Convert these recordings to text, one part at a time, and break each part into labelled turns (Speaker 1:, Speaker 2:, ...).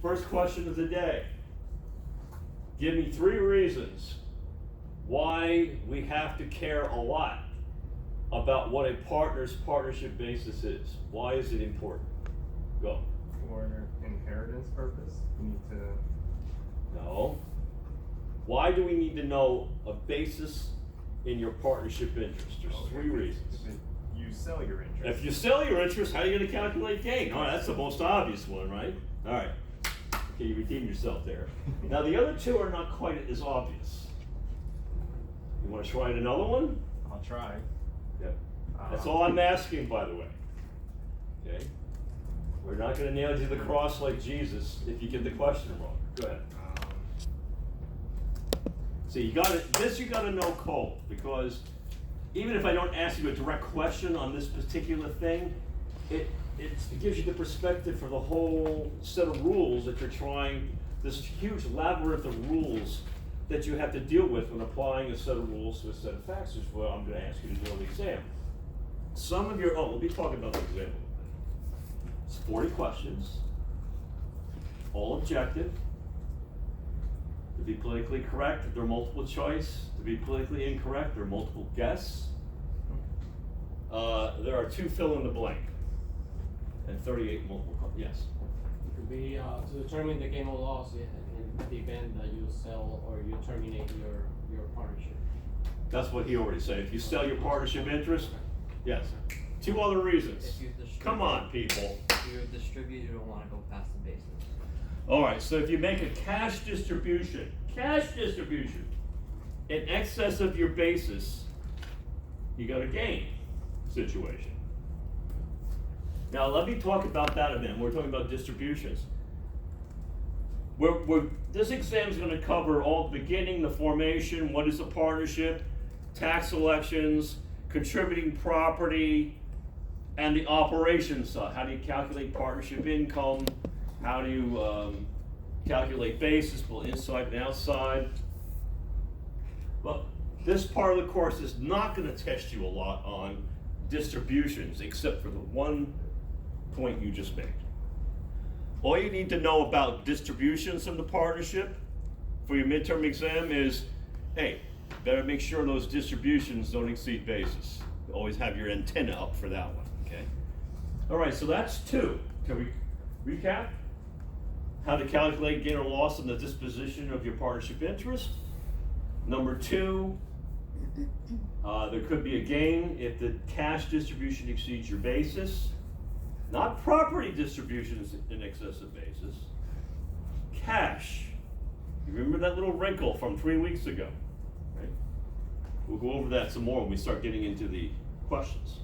Speaker 1: First question of the day. Give me 3 reasons why we have to care a lot about what a partner's partnership basis is. Why is it important? Go.
Speaker 2: For inheritance purpose, you need to.
Speaker 1: No. Why do we need to know a basis in your partnership interest? There's 3 reasons.
Speaker 2: If you sell your interest.
Speaker 1: If you sell your interest, how are you going to calculate gain? Oh, that's the most obvious one, right? All right. Okay, you redeemed yourself there. Now the other 2 are not quite as obvious. You want to try another one?
Speaker 2: I'll try.
Speaker 1: Yep. That's all I'm asking, by the way. Okay? We're not going to nail you to the cross like Jesus if you get the question wrong. Go ahead. See, you got to know cold, because even if I don't ask you a direct question on this particular thing, it gives you the perspective for the whole set of rules that you're trying, this huge labyrinth of rules that you have to deal with when applying a set of rules to a set of facts, is what I'm going to ask you to do on the exam. Some of your, let me talk about the exam. It's 40 questions, all objective. To be politically correct, there are multiple choice. To be politically incorrect, there are multiple guess. There are 2 fill in the blank, and 38 multiple. Yes.
Speaker 3: It could be to determine the gain or loss in the event that you sell or you terminate your partnership.
Speaker 1: That's what he already said. If you sell your partnership interest, yes. 2 other reasons.
Speaker 4: If you distribute,
Speaker 1: Come on, people.
Speaker 4: If you distribute, you don't want to go past the basis.
Speaker 1: All right, so if you make a cash distribution in excess of your basis, you got a gain situation. Now let me talk about that a minute. We're talking about distributions. This exam is going to cover all the beginning, the formation, what is a partnership, tax elections, contributing property, and the operations side. How do you calculate partnership income? How do you calculate basis, both inside and outside? Well, this part of the course is not going to test you a lot on distributions, except for the one point you just made. All you need to know about distributions in the partnership for your midterm exam is, hey, better make sure those distributions don't exceed basis. Always have your antenna up for that one, okay? All right, so that's 2. Can we recap? How to calculate gain or loss in the disposition of your partnership interest. Number 2, there could be a gain if the cash distribution exceeds your basis. Not property distributions in excess of basis. Cash. You remember that little wrinkle from 3 weeks ago, right? We'll go over that some more when we start getting into the questions.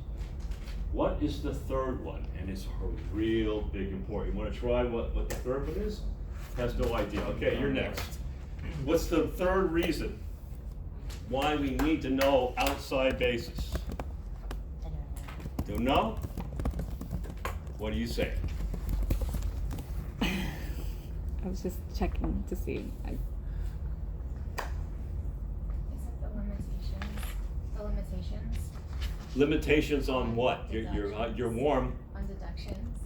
Speaker 1: What is the 3rd one? And it's a real big important. You want to try what the 3rd one is? Has no idea. Okay, you're next. What's the 3rd reason why we need to know outside basis? Don't know? What do you say?
Speaker 5: I was just checking to see.
Speaker 6: Is it the limitations? The limitations
Speaker 1: Limitations on what? You're warm.
Speaker 6: on deductions?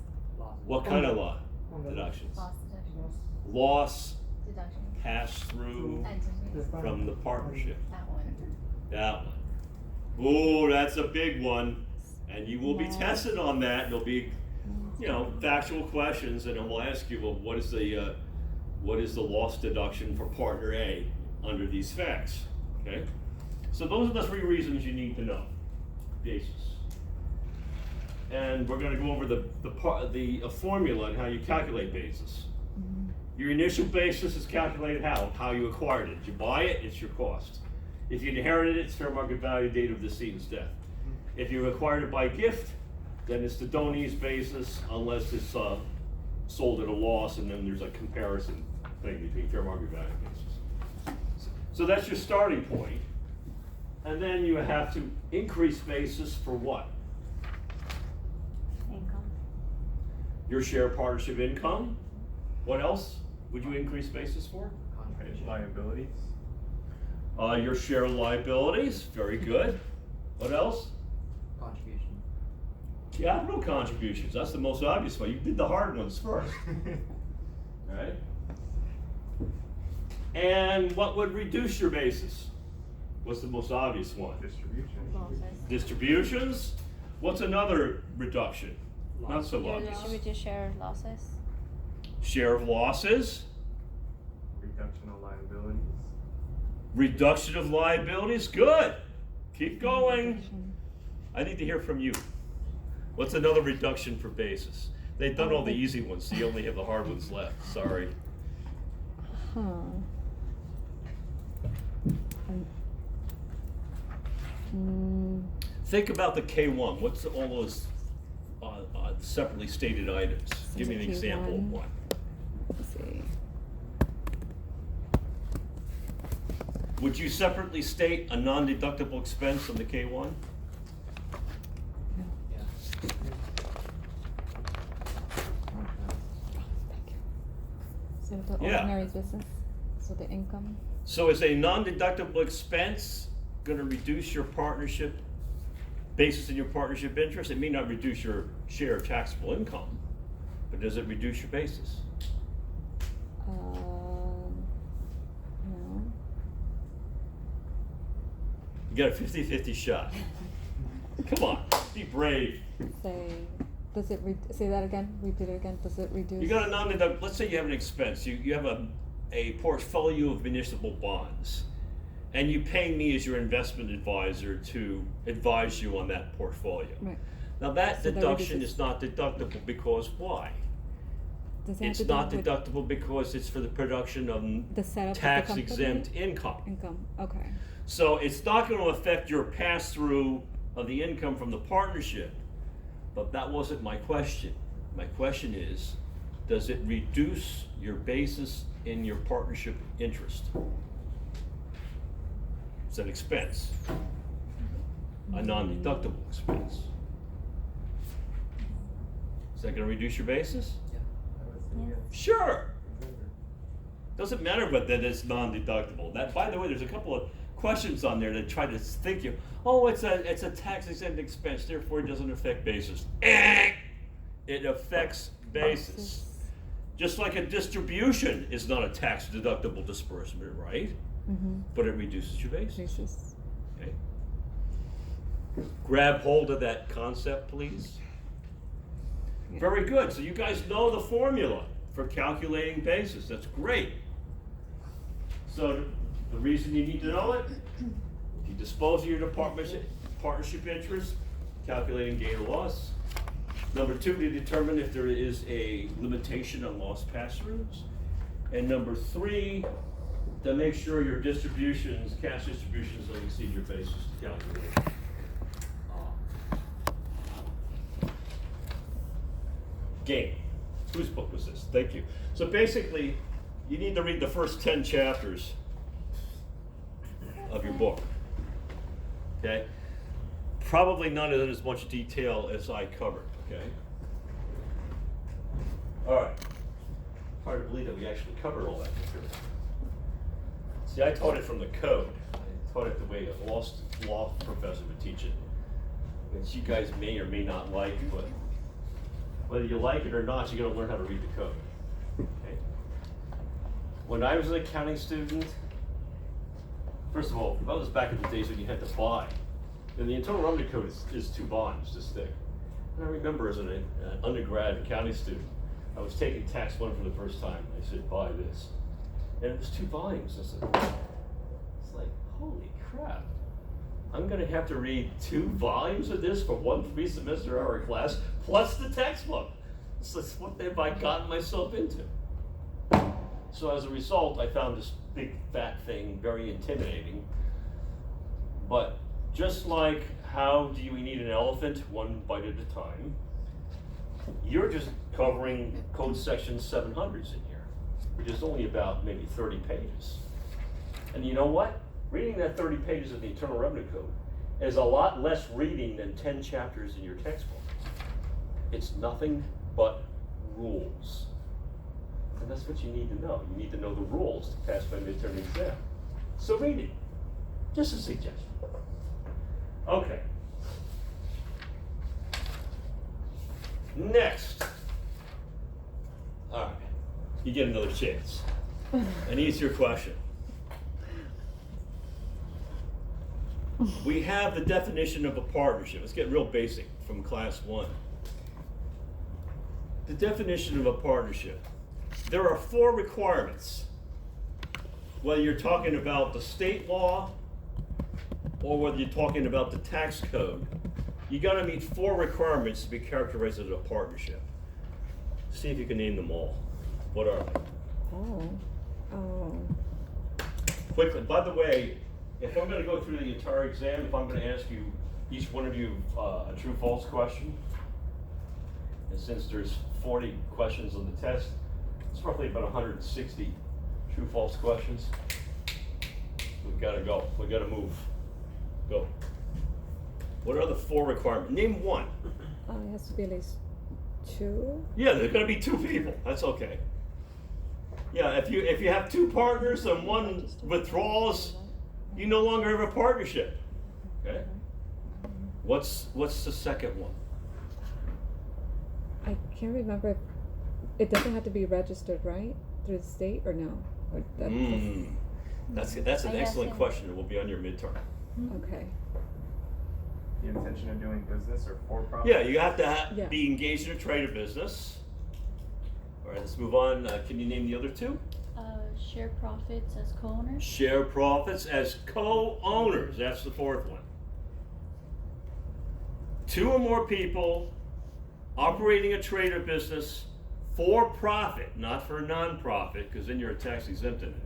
Speaker 1: What kind of law? Deductions.
Speaker 6: Loss deductions?
Speaker 1: Loss
Speaker 6: Deductions.
Speaker 1: pass through
Speaker 6: Entities.
Speaker 1: from the partnership.
Speaker 6: That one.
Speaker 1: That one. Ooh, that's a big one. And you will be tested on that. There'll be, factual questions, and it will ask you, well, what is the loss deduction for partner A under these facts? Okay? So those are the 3 reasons you need to know. Basis. And we're going to go over the formula and how you calculate basis. Your initial basis is calculated how you acquired it. Did you buy it? It's your cost. If you inherited it, it's fair market value, date of decedent's death. If you acquired it by gift, then it's the donee's basis, unless it's sold at a loss, and then there's a comparison thing between fair market value basis. So that's your starting point. And then you have to increase basis for what?
Speaker 5: Income.
Speaker 1: Your share partnership income. What else would you increase basis for?
Speaker 4: Contribution.
Speaker 2: Liabilities.
Speaker 1: Your share liabilities. Very good. What else?
Speaker 4: Contribution.
Speaker 1: Capital contributions. That's the most obvious one. You did the hard ones first. All right. And what would reduce your basis? What's the most obvious one?
Speaker 2: Distribution.
Speaker 1: Distributions? What's another reduction? Not so
Speaker 3: Loss.
Speaker 1: obvious.
Speaker 7: Should we just share losses?
Speaker 1: Share of losses,
Speaker 2: Reduction of liabilities.
Speaker 1: reduction of liabilities, good. Keep going. I need to hear from you. What's another reduction for basis? They've done all the easy ones, so you only have the hard ones left, sorry.
Speaker 5: Huh.
Speaker 1: Think about the K1, what's all those separately stated items? Give me an
Speaker 5: K1.
Speaker 1: example of one.
Speaker 5: Let's see.
Speaker 1: Would you separately state a non-deductible expense on the K1?
Speaker 4: Yeah.
Speaker 5: So the
Speaker 1: Yeah.
Speaker 5: ordinary business, so the income.
Speaker 1: So is a non-deductible expense gonna reduce your partnership basis in your partnership interest? It may not reduce your share of taxable income, but does it reduce your basis?
Speaker 5: No.
Speaker 1: You got a 50-50 shot. Come on, be brave.
Speaker 5: Say, does it say that again? Repeat it again. Does it reduce?
Speaker 1: You got a non-deductible, let's say you have an expense, you have a portfolio of municipal bonds, and you pay me as your investment advisor to advise you on that portfolio.
Speaker 5: Right.
Speaker 1: Now that
Speaker 5: So that
Speaker 1: deduction
Speaker 5: reduces-
Speaker 1: is not deductible because why?
Speaker 5: Does it have
Speaker 1: It's
Speaker 5: to do
Speaker 1: not
Speaker 5: with
Speaker 1: deductible because it's for the production of
Speaker 5: the setup of the
Speaker 1: tax
Speaker 5: company?
Speaker 1: exempt income.
Speaker 5: Income. Okay.
Speaker 1: So it's not gonna affect your pass-through of the income from the partnership, but that wasn't my question. My question is, does it reduce your basis in your partnership interest? It's an expense, a non-deductible expense. Is that gonna reduce your basis?
Speaker 2: I would say yes.
Speaker 1: Sure. Doesn't matter whether it's non-deductible. That, by the way, there's a couple of questions on there that try to think you, oh, it's a tax exempt expense, therefore it doesn't affect basis. It affects basis. Just like a distribution is not a tax deductible disbursement, right?
Speaker 5: Mm-hmm.
Speaker 1: But it reduces your basis.
Speaker 5: Basis.
Speaker 1: Okay. Grab hold of that concept, please.
Speaker 5: Yeah.
Speaker 1: Very good. So you guys know the formula for calculating basis. That's great. So the reason you need to know it, if you dispose of your partnership interest, calculating gain or loss. Number two, to determine if there is a limitation on loss pass-throughs. And number three, to make sure your distributions, cash distributions don't exceed your basis to calculate. Gain. Whose book was this? Thank you. So basically, you need to read the first 10 chapters of your book. Okay? Probably not in as much detail as I covered, okay? All right. Hard to believe that we actually covered all that material. See, I taught it from the code. I taught it the way a law professor would teach it, which you guys may or may not like, but whether you like it or not, you're gonna learn how to read the code, okay? When I was an accounting student, first of all, that was back in the days when you had to buy. And the Internal Revenue Code is 2 volumes this thick. And I remember as an undergrad accounting student, I was taking tax 1 for the first time. I said, buy this. And it was 2 volumes. I said, it's like, holy crap. I'm gonna have to read 2 volumes of this for 1 3-semester hour class, plus the textbook. So what have I gotten myself into? So as a result, I found this big fat thing very intimidating. But just like how do you eat an elephant 1 bite at a time, you're just covering code section 700s in here, which is only about maybe 30 pages. And you know what? Reading that 30 pages of the Internal Revenue Code is a lot less reading than 10 chapters in your textbook. It's nothing but rules. And that's what you need to know. You need to know the rules to pass my midterm exam. So read it. Just a suggestion. Okay. Next. All right. You get another chance. An easier question. We have the definition of a partnership. Let's get real basic from class 1. The definition of a partnership. There are 4 requirements. Whether you're talking about the state law or whether you're talking about the tax code, you gotta meet 4 requirements to be characterized as a partnership. See if you can name them all. What are they?
Speaker 5: Oh.
Speaker 1: Quickly, by the way, if I'm gonna go through the entire exam, if I'm gonna ask you, each one of you, a true-false question, and since there's 40 questions on the test, it's roughly about 160 true-false questions. We've gotta go, we gotta move. Go. What are the 4 requirements? Name one.
Speaker 5: It has to be at least 2.
Speaker 1: Yeah, there's gonna be 2 people, that's okay. Yeah, if you have 2 partners and one withdraws, you no longer have a partnership. Okay? What's the second one?
Speaker 5: I can't remember. It doesn't have to be registered, right? Through the state or no? Or
Speaker 1: That's an
Speaker 6: I guess
Speaker 1: excellent
Speaker 6: in-
Speaker 1: question. It will be on your midterm.
Speaker 5: Okay.
Speaker 2: The intention of doing business or for profit?
Speaker 1: Yeah, you have to
Speaker 5: Yeah.
Speaker 1: be engaged in a trade or business. All right, let's move on. Can you name the other 2?
Speaker 7: Share profits as co-owners.
Speaker 1: Share profits as co-owners. That's the 4th one. 2 or more people operating a trade or business for profit, not for a non-profit, because then you're a tax exempt entity,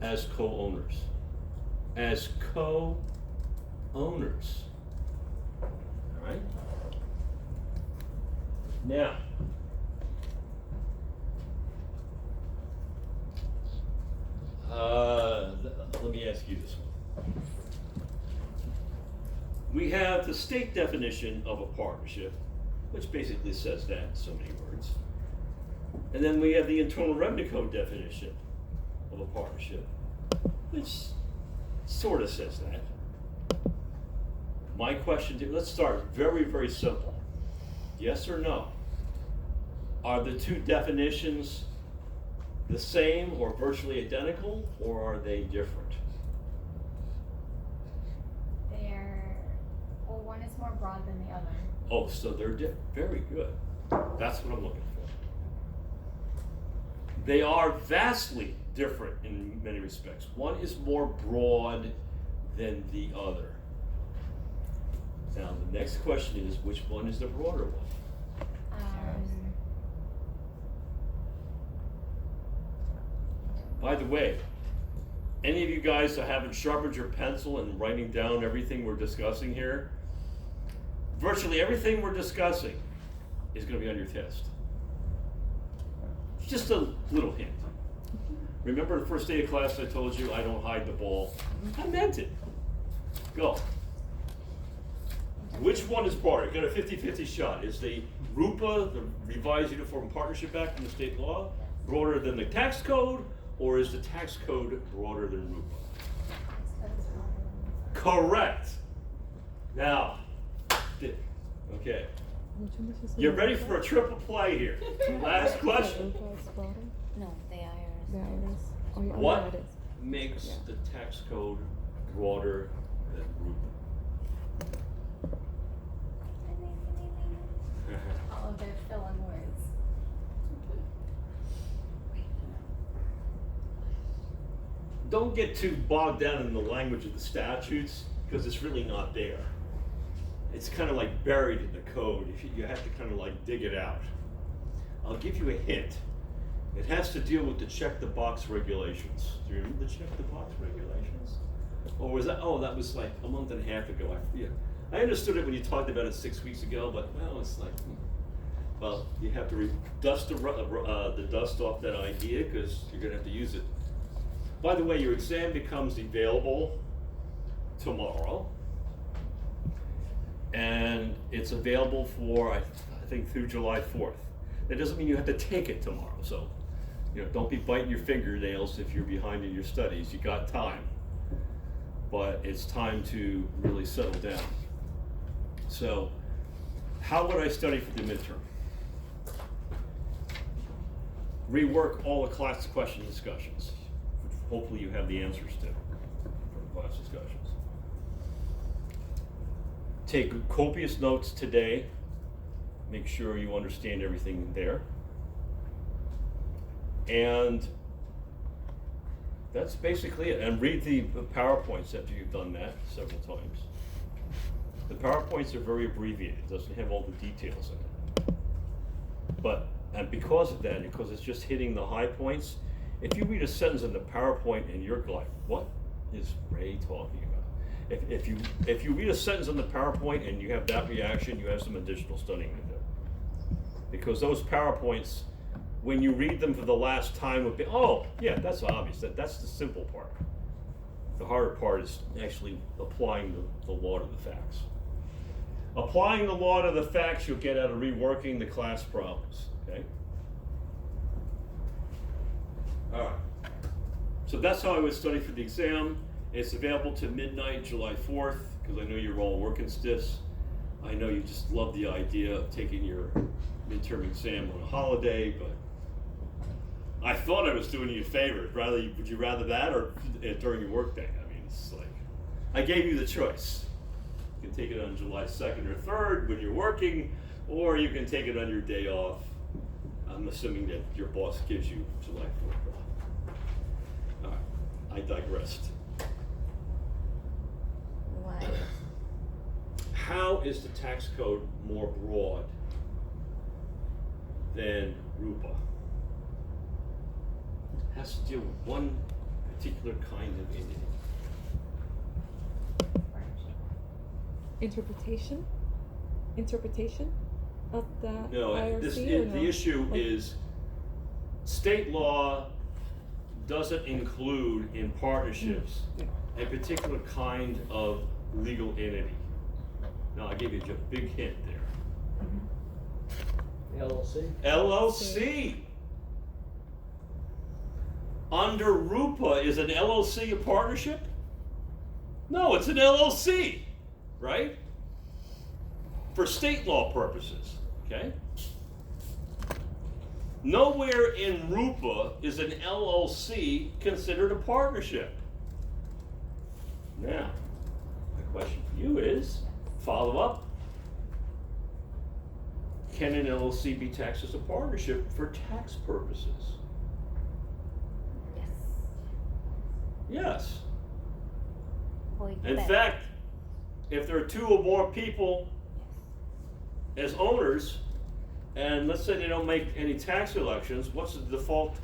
Speaker 1: as co-owners. As co-owners. All right? Now, let me ask you this one. We have the state definition of a partnership, which basically says that in so many words. And then we have the Internal Revenue Code definition of a partnership, which sort of says that. My question to you, let's start very, very simple. Yes or no? Are the 2 definitions the same or virtually identical, or are they different?
Speaker 6: Well, one is more broad than the other.
Speaker 1: Oh, so they're very good. That's what I'm looking for. They are vastly different in many respects. One is more broad than the other. Now, the next question is, which one is the broader one? By the way, any of you guys that haven't sharpened your pencil and writing down everything we're discussing here, virtually everything we're discussing is going to be on your test. Just a little hint. Remember the first day of class I told you I don't hide the ball? I meant it. Go. Which one is broader? You got a 50-50 shot. Is the RUPA, the Revised Uniform Partnership Act in the state law, broader than the tax code, or is the tax code broader than RUPA? Correct. Now, okay.
Speaker 5: Which one did you say?
Speaker 1: You're ready for a triple play here. Last question.
Speaker 7: No, the IRS.
Speaker 5: The IRS. Oh, yeah,
Speaker 1: What
Speaker 5: yeah, it is.
Speaker 1: makes
Speaker 5: Yeah.
Speaker 1: the tax code broader than
Speaker 6: All of their fill-in words.
Speaker 1: Don't get too bogged down in the language of the statutes, because it's really not there. It's kind of like buried in the code. You have to kind of like dig it out. I'll give you a hint. It has to deal with the check the box regulations. Do you remember the check the box regulations? Or was that, oh, that was like a month and a half ago. I understood it when you talked about it 6 weeks ago, but well, it's like, well, you have to dust the dust off that idea, because you're gonna have to use it. By the way, your exam becomes available tomorrow. And it's available for, I think, through July 4th. That doesn't mean you have to take it tomorrow, so, don't be biting your fingernails if you're behind in your studies. You got time. But it's time to really settle down. So, how would I study for the midterm? rework all the class question discussions, which hopefully you have the answers to from the class discussions. Take copious notes today. Make sure you understand everything there. And that's basically it. And read the PowerPoints after you've done that several times. The PowerPoints are very abbreviated. It doesn't have all the details in it. But, and because of that, because it's just hitting the high points, if you read a sentence in the PowerPoint and you're like, what is Ray talking about? If you read a sentence in the PowerPoint and you have that reaction, you have some additional studying to do. Because those PowerPoints, when you read them for the last time, would be, oh, yeah, that's obvious. That's the simple part. The harder part is actually applying the law to the facts. Applying the law to the facts, you'll get out of reworking the class problems, okay? All right. So that's how I would study for the exam. It's available to midnight, July 4th, because I know you're all working stiffs. I know you just love the idea of taking your midterm exam on a holiday, but I thought I was doing you a favor. Would you rather that or during your work day? I mean, it's like, I gave you the choice. You can take it on July 2nd or 3rd when you're working, or you can take it on your day off. I'm assuming that your boss gives you July 4th. All right, I digressed.
Speaker 7: Why?
Speaker 1: How is the tax code more broad than RUPA? Has to deal with one particular kind of entity.
Speaker 5: Interpretation of the
Speaker 1: No,
Speaker 5: IRC or no?
Speaker 1: the issue
Speaker 5: Like-
Speaker 1: is state law doesn't include in partnerships a particular kind of legal entity. Now, I gave you a big hint there.
Speaker 3: LLC?
Speaker 1: LLC. Under RUPA, is an LLC a partnership? No, it's an LLC, right? For state law purposes, okay? Nowhere in RUPA is an LLC considered a partnership. Now, my question for you is, follow up. Can an LLC be taxed as a partnership for tax purposes?
Speaker 7: Yes.
Speaker 1: Yes.
Speaker 7: Well, you
Speaker 1: In
Speaker 7: bet.
Speaker 1: fact, if there are two or more people as owners, and let's say they don't make any tax elections, what's the default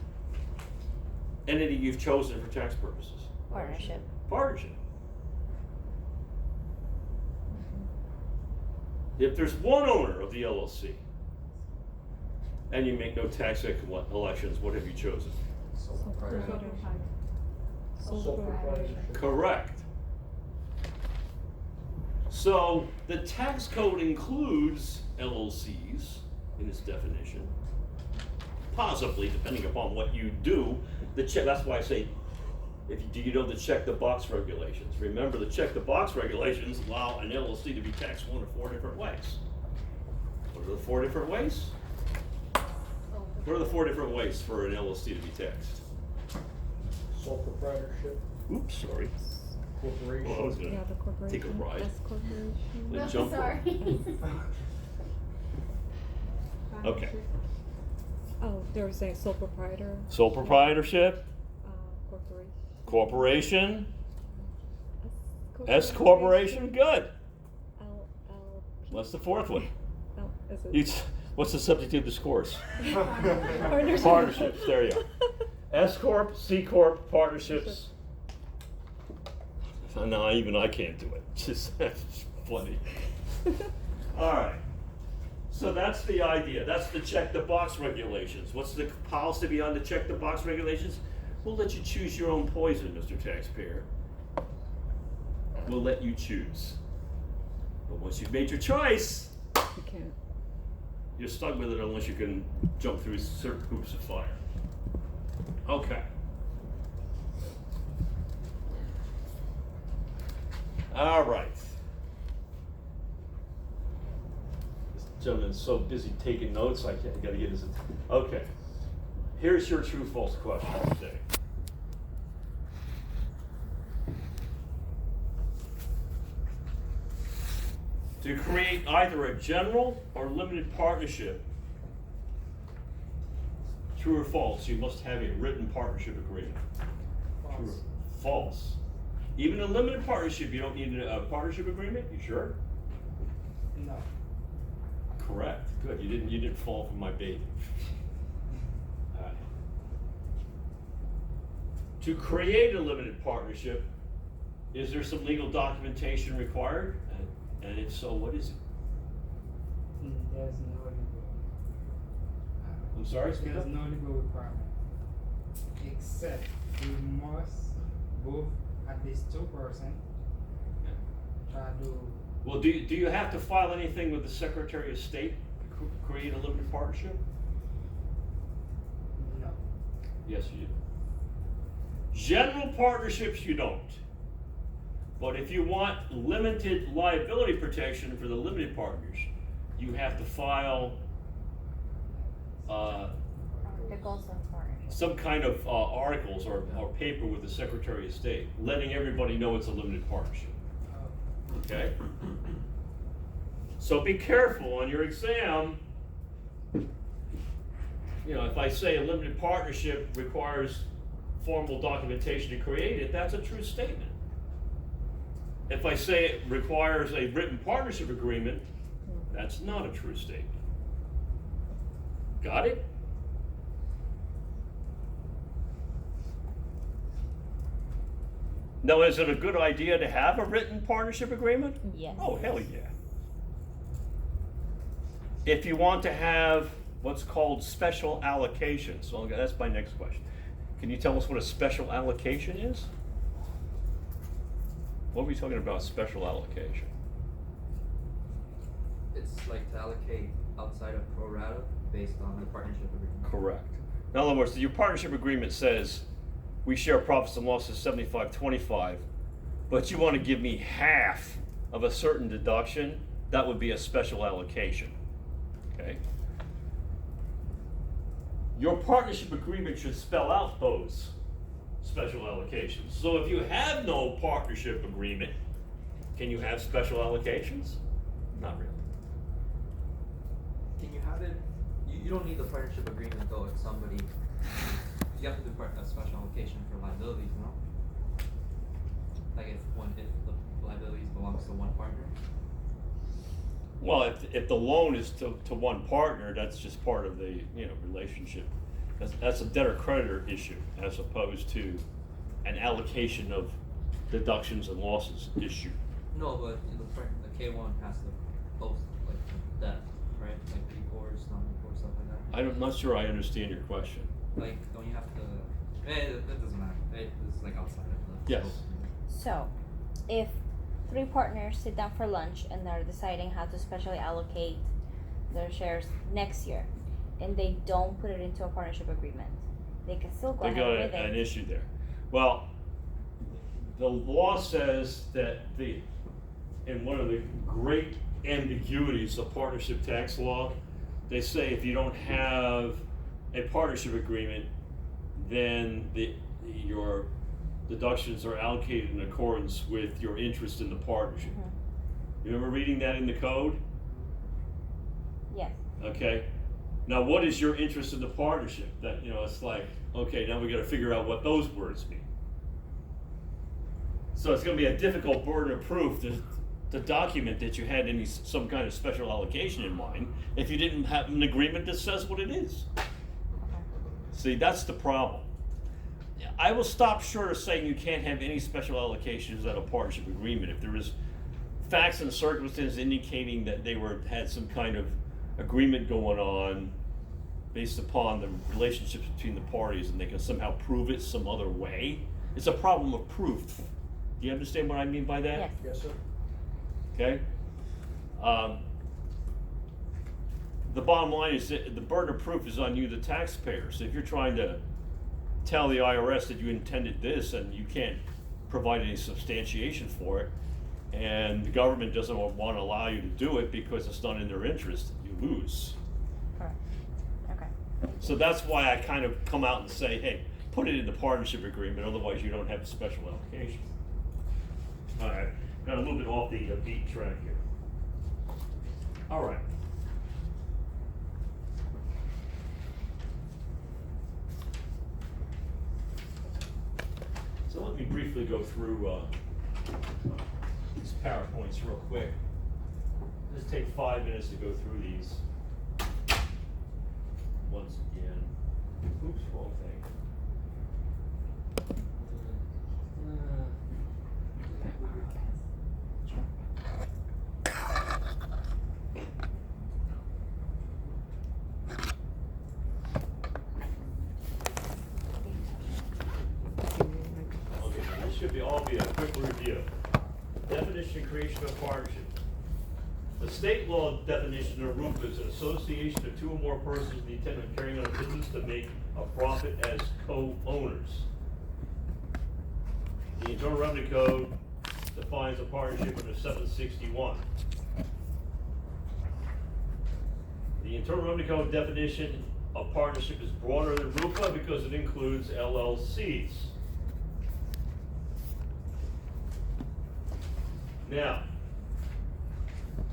Speaker 1: entity you've chosen for tax purposes?
Speaker 7: Partnership.
Speaker 1: Partnership. If there's one owner of the LLC, and you make no tax elections, what have you chosen?
Speaker 2: Sole proprietorship.
Speaker 6: Sole proprietorship.
Speaker 1: Correct. So the tax code includes LLCs in its definition. Possibly, depending upon what you do. That's why I say, do you know the check the box regulations? Remember, the check the box regulations allow an LLC to be taxed one of 4 different ways. What are the 4 different ways? What are the 4 different ways for an LLC to be taxed?
Speaker 3: Sole proprietorship,
Speaker 1: Oops, sorry.
Speaker 3: corporation.
Speaker 1: Well, I was gonna
Speaker 5: Yeah, the corporation.
Speaker 1: take a ride.
Speaker 5: S corporation.
Speaker 1: Then
Speaker 6: No,
Speaker 1: jump
Speaker 6: sorry.
Speaker 1: Okay.
Speaker 5: Oh, they were saying sole proprietor,
Speaker 1: Sole proprietorship,
Speaker 5: corporation.
Speaker 1: corporation,
Speaker 5: S
Speaker 1: S corporation, good.
Speaker 5: LLP.
Speaker 1: What's the 4th one?
Speaker 5: L, is it?
Speaker 1: What's the subject of this course?
Speaker 5: Partnership.
Speaker 1: Partnerships, there you go. S corp, C corp, partnerships. No, even I can't do it. Just that's funny. All right. So that's the idea. That's the check the box regulations. What's the policy beyond the check the box regulations? We'll let you choose your own poison, Mr. Taxpayer. We'll let you choose. But once you've made your choice,
Speaker 5: You can't.
Speaker 1: you're stuck with it unless you can jump through certain hoops of fire. Okay. All right. This gentleman's so busy taking notes, I gotta get his. Okay. Here's your true false question today. To create either a general or limited partnership, true or false, you must have a written partnership agreement. True or false? Even a limited partnership, you don't need a partnership agreement? You sure?
Speaker 6: No.
Speaker 1: Correct. Good. You didn't fall for my bait. To create a limited partnership, is there some legal documentation required? And if so, what is it?
Speaker 6: There's no legal.
Speaker 1: I'm sorry, speak
Speaker 6: There's
Speaker 1: up.
Speaker 6: no legal requirement. Except we must both at least 2% try to.
Speaker 1: Well, do you have to file anything with the Secretary of State to create a limited partnership?
Speaker 6: No.
Speaker 1: Yes, you do. General partnerships, you don't. But if you want limited liability protection for the limited partners, you have to file
Speaker 7: Articles of partnership.
Speaker 1: some kind of articles or paper with the Secretary of State, letting everybody know it's a limited partnership. Okay? So be careful on your exam. You know, if I say a limited partnership requires formal documentation to create it, that's a true statement. If I say it requires a written partnership agreement, that's not a true statement. Got it? Now, is it a good idea to have a written partnership agreement?
Speaker 7: Yes.
Speaker 1: Oh, hell yeah. If you want to have what's called special allocations, so that's my next question. Can you tell us what a special allocation is? What are we talking about, special allocation?
Speaker 4: It's like to allocate outside of pro rata based on the partnership agreement.
Speaker 1: Correct. In other words, your partnership agreement says we share profits and losses 75-25, but you want to give me half of a certain deduction, that would be a special allocation. Okay? Your partnership agreement should spell out those special allocations. So if you have no partnership agreement, can you have special allocations? Not really.
Speaker 4: Can you have it? You don't need the partnership agreement though if somebody. You have to do a special allocation for liabilities, no? Like if the liabilities belongs to one partner.
Speaker 1: Well, if the loan is to one partner, that's just part of the, relationship. That's a debtor-creditor issue as opposed to an allocation of deductions and losses issue.
Speaker 4: No, but the K1 has to post like the debt, right? Like recourse, non-recourse, stuff like that.
Speaker 1: I'm not sure I understand your question.
Speaker 4: Like, don't you have to? It doesn't matter. This is like outside of the.
Speaker 1: Yes.
Speaker 7: So, if 3 partners sit down for lunch and they're deciding how to specially allocate their shares next year, and they don't put it into a partnership agreement, they can still go
Speaker 1: They
Speaker 7: ahead
Speaker 1: got
Speaker 7: with
Speaker 1: an
Speaker 7: it.
Speaker 1: issue there. Well, the law says that in one of the great ambiguities of partnership tax law, they say if you don't have a partnership agreement, then your deductions are allocated in accordance with your interest in the partnership. You remember reading that in the code?
Speaker 7: Yes.
Speaker 1: Okay. Now, what is your interest in the partnership? That, it's like, okay, now we got to figure out what those words mean. So it's going to be a difficult burden of proof to document that you had some kind of special allocation in mind if you didn't have an agreement that says what it is. See, that's the problem. I will stop short of saying you can't have any special allocations without a partnership agreement if there is facts and circumstances indicating that they had some kind of agreement going on based upon the relationships between the parties and they can somehow prove it some other way. It's a problem of proof. Do you understand what I mean by that?
Speaker 7: Yes.
Speaker 6: Yes, sir.
Speaker 1: Okay? The bottom line is that the burden of proof is on you, the taxpayer. So if you're trying to tell the IRS that you intended this and you can't provide any substantiation for it, and the government doesn't want to allow you to do it because it's not in their interest, you lose.
Speaker 7: Correct. Okay.
Speaker 1: So that's why I kind of come out and say, hey, put it in the partnership agreement, otherwise you don't have a special allocation. All right, got a little bit off the beat track here. All right. So let me briefly go through these PowerPoints real quick. Just take 5 minutes to go through these. Once again. Oops, wrong thing. Okay, this should all be a quick review. Definition and creation of partnership. The state law definition of RUP is an association of two or more persons with the intent of carrying on a business to make a profit as co-owners. The Internal Revenue Code defines a partnership under 761. The Internal Revenue Code definition of partnership is broader than RUPA because it includes LLCs. Now,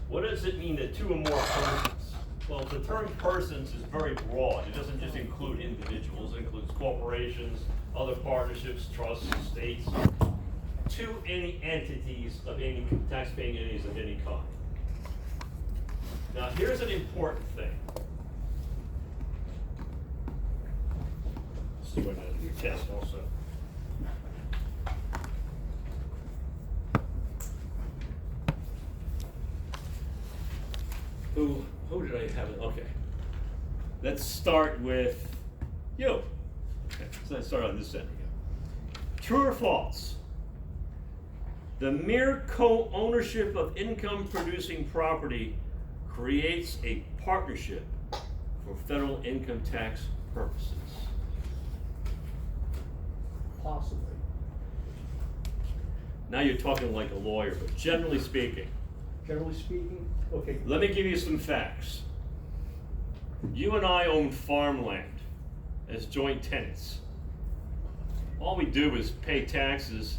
Speaker 1: what does it mean that two or more persons? Well, the term persons is very broad. It doesn't just include individuals. It includes corporations, other partnerships, trusts, estates, to any entities of any tax-paying entities of any kind. Now, here's an important thing. Let's see what I do your test also. Who did I have it? Okay. Let's start with you. Okay, so let's start on this end again. True or false? The mere co-ownership of income-producing property creates a partnership for federal income tax purposes.
Speaker 8: Possibly.
Speaker 1: Now you're talking like a lawyer, but generally speaking,
Speaker 8: Generally speaking, okay.
Speaker 1: let me give you some facts. You and I own farmland as joint tenants. All we do is pay taxes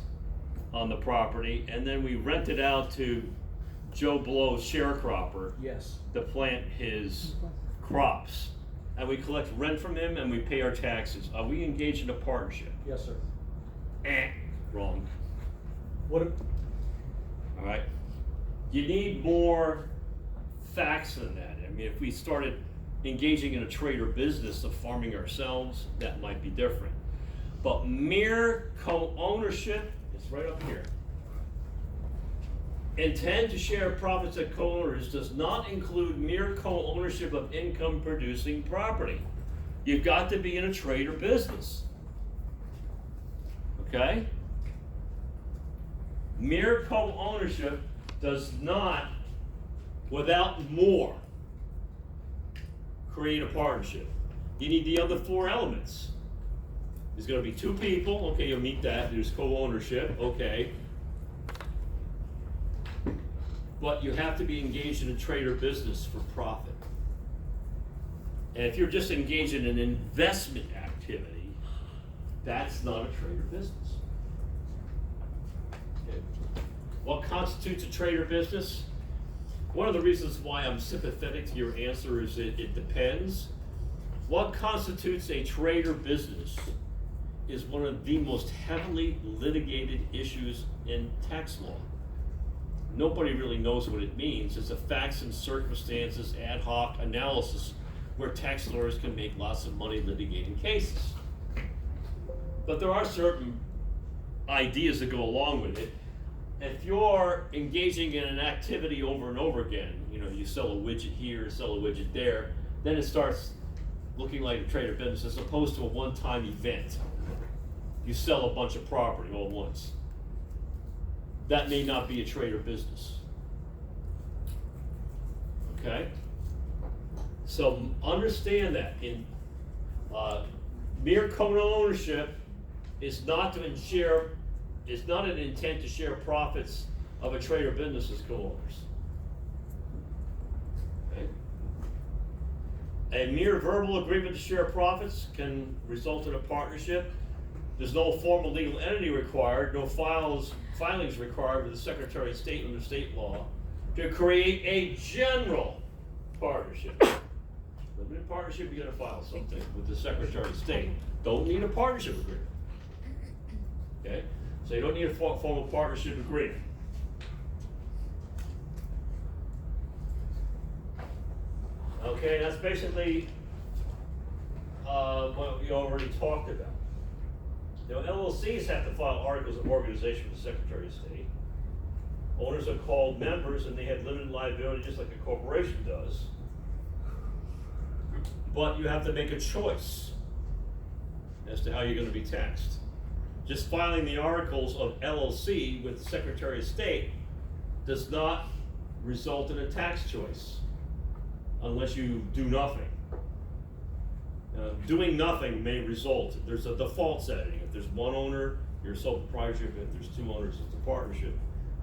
Speaker 1: on the property, and then we rent it out to Joe Blow's sharecropper
Speaker 8: Yes.
Speaker 1: to plant his crops. And we collect rent from him and we pay our taxes. Are we engaged in a partnership?
Speaker 8: Yes, sir.
Speaker 1: Wrong.
Speaker 8: What if,
Speaker 1: All right. You need more facts than that. I mean, if we started engaging in a trade or business of farming ourselves, that might be different. But mere co-ownership is right up here. Intend to share profits at co-owners does not include mere co-ownership of income-producing property. You've got to be in a trade or business. Okay? Mere co-ownership does not, without more, create a partnership. You need the other four elements. There's going to be two people. Okay, you'll meet that. There's co-ownership. Okay. But you have to be engaged in a trade or business for profit. And if you're just engaged in an investment activity, that's not a trade or business. Okay. What constitutes a trade or business? One of the reasons why I'm sympathetic to your answer is it depends. What constitutes a trade or business is one of the most heavily litigated issues in tax law. Nobody really knows what it means. It's a facts and circumstances ad hoc analysis where tax lawyers can make lots of money litigating cases. But there are certain ideas that go along with it. If you're engaging in an activity over and over again, you know, you sell a widget here, sell a widget there, then it starts looking like a trade or business as opposed to a one-time event. You sell a bunch of property all at once. That may not be a trade or business. Okay? So understand that in mere co-ownership is not an intent to share profits of a trade or business as co-owners. Okay? A mere verbal agreement to share profits can result in a partnership. There's no formal legal entity required, no filings required with the Secretary of State under state law to create a general partnership. Limited partnership, you gotta file something with the Secretary of State. Don't need a partnership agreement. Okay? So you don't need a formal partnership agreement. Okay, that's basically what we already talked about. Now, LLCs have to file articles of organization with the Secretary of State. Owners are called members and they have limited liability just like a corporation does. But you have to make a choice as to how you're going to be taxed. Just filing the articles of LLC with the Secretary of State does not result in a tax choice unless you do nothing. Doing nothing may result, there's a default setting. If there's one owner, you're a sole proprietorship. If there's two owners, it's a partnership.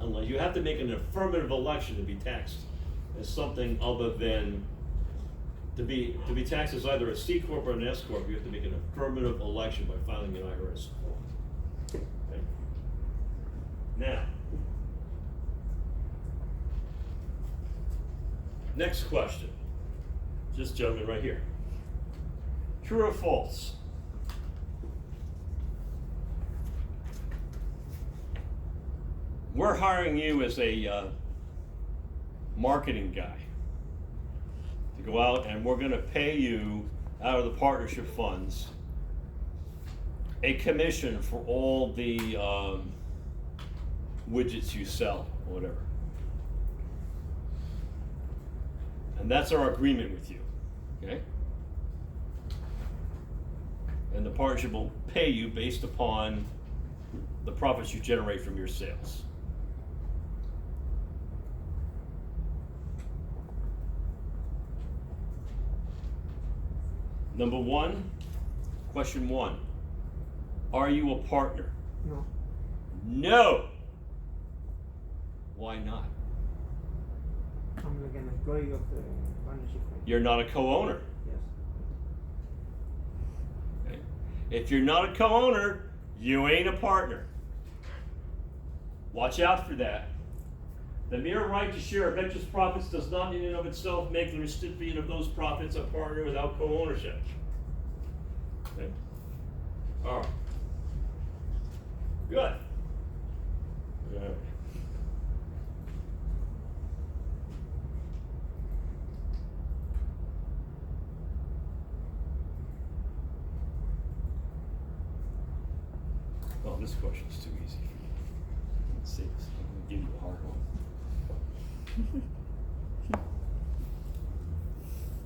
Speaker 1: Unless you have to make an affirmative election to be taxed as something other than to be taxed as either a C corp or an S corp. You have to make an affirmative election by filing an IRS form. Okay? Now, next question. This gentleman right here. True or false? We're hiring you as a marketing guy to go out, and we're going to pay you out of the partnership funds a commission for all the widgets you sell, or whatever. And that's our agreement with you, okay? And the partnership will pay you based upon the profits you generate from your sales. Number one, question one. Are you a partner?
Speaker 6: No.
Speaker 1: No! Why not?
Speaker 6: I'm like an employee of the partnership.
Speaker 1: You're not a co-owner.
Speaker 6: Yes.
Speaker 1: Okay? If you're not a co-owner, you ain't a partner. Watch out for that. The mere right to share a venture's profits does not in and of itself make the recipient of those profits a partner without co-ownership. Okay? All right. Good. All right. Oh, this question's too easy for you. Let's see. I'm gonna give you a hard one.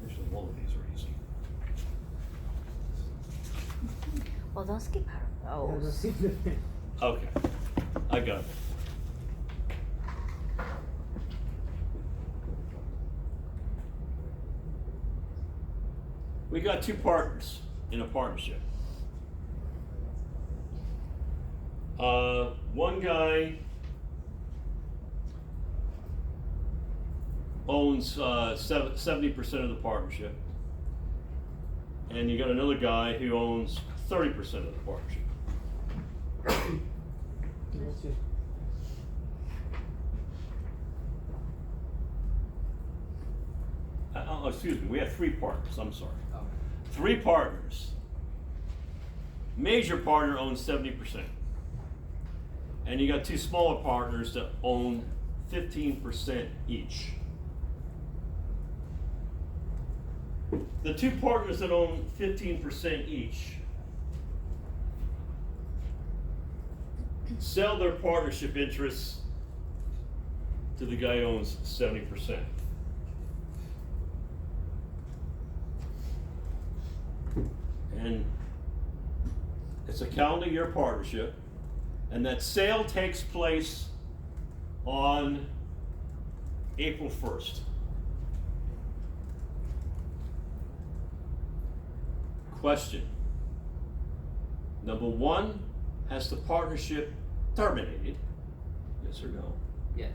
Speaker 1: Actually, all of these are easy.
Speaker 7: Well, don't skip out of those.
Speaker 1: Okay, I got it. We got two partners in a partnership. One guy owns 70% of the partnership, and you got another guy who owns 30% of the partnership.
Speaker 6: That's it.
Speaker 1: Oh, excuse me, we have three partners, I'm sorry.
Speaker 4: Oh.
Speaker 1: Three partners. Major partner owns 70%. And you got two smaller partners that own 15% each. The two partners that own 15% each sell their partnership interests to the guy who owns 70%. And it's a calendar year partnership, and that sale takes place on April 1st. Question. Number one, has the partnership terminated? Yes or no?
Speaker 4: Yes.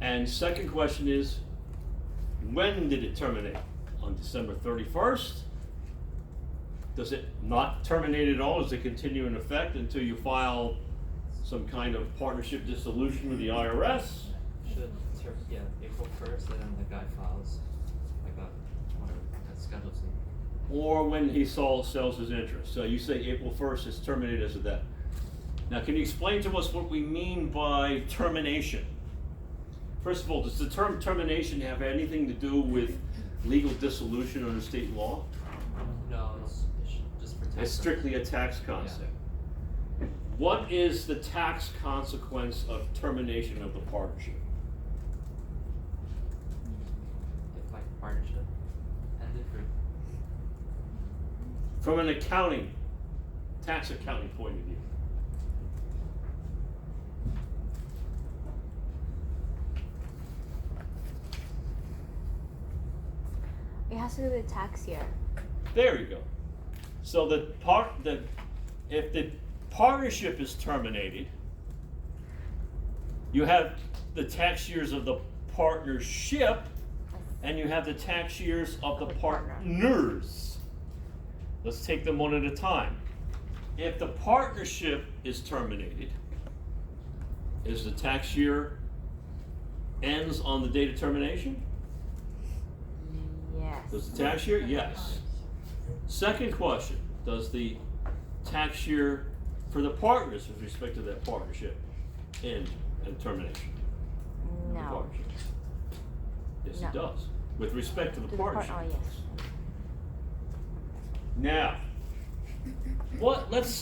Speaker 1: And second question is, when did it terminate? on December 31st? Does it not terminate at all? Does it continue in effect until you file some kind of partnership dissolution with the IRS?
Speaker 4: Should, yeah, April 1st, and then the guy files, like whatever, that's scheduled to.
Speaker 1: Or when he sells his interest? So you say April 1st is terminated as of that. Now, can you explain to us what we mean by termination? First of all, does the term termination have anything to do with legal dissolution under state law?
Speaker 4: No, it's just protect.
Speaker 1: It's strictly a tax concept. What is the tax consequence of termination of the partnership?
Speaker 4: If like partnership ended for.
Speaker 1: From an tax accounting point of view.
Speaker 7: It has to do with tax year.
Speaker 1: There you go. So if the partnership is terminated, you have the tax years of the partnership, and you have the tax years of the partners. Let's take them one at a time. If the partnership is terminated, is the tax year ends on the date of termination?
Speaker 7: Yes.
Speaker 1: Does the tax year? Yes. Second question, does the tax year for the partners with respect to that partnership end at termination? of the
Speaker 7: No.
Speaker 1: partnership? Yes,
Speaker 7: No.
Speaker 1: it does. With respect to the partnership.
Speaker 7: Oh, yes.
Speaker 1: Now, let's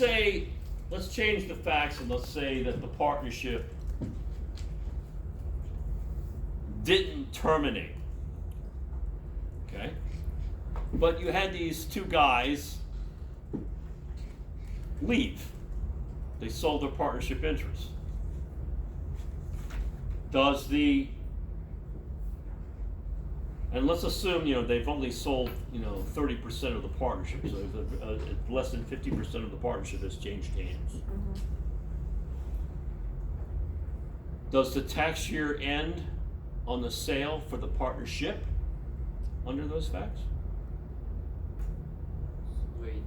Speaker 1: change the facts and let's say that the partnership didn't terminate. Okay? But you had these two guys leave. They sold their partnership interest. And let's assume, they've only sold, 30% of the partnership, so less than 50% of the partnership has changed hands.
Speaker 7: Mm-hmm.
Speaker 1: Does the tax year end on the sale for the partnership under those facts?
Speaker 4: Wait,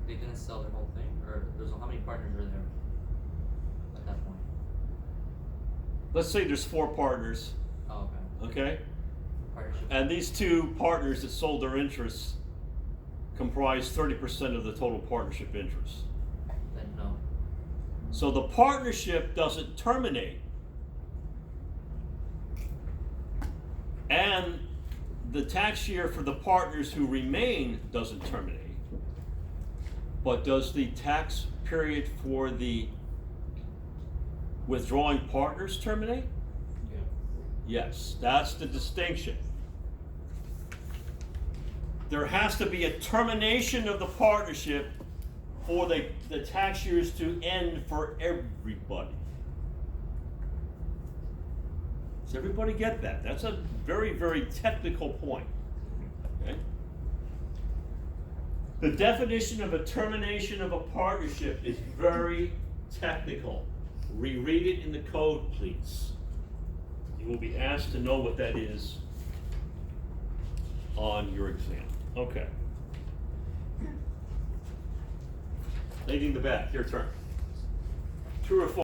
Speaker 4: they didn't sell their whole thing, or how many partners are there at that point?
Speaker 1: Let's say there's 4 partners,
Speaker 4: Oh, okay.
Speaker 1: okay?
Speaker 4: Partnership.
Speaker 1: And these 2 partners that sold their interests comprise 30% of the total partnership interest.
Speaker 4: Then no.
Speaker 1: So the partnership doesn't terminate. And the tax year for the partners who remain doesn't terminate. But does the tax period for the withdrawing partners terminate?
Speaker 6: Yeah.
Speaker 1: Yes, that's the distinction. There has to be a termination of the partnership for the tax years to end for everybody. Does everybody get that? That's a very, very technical point. Okay? The definition of a termination of a partnership is very technical. Reread it in the code, please. You will be asked to know what that is on your exam. Okay. Lady in the back, your turn. True or false?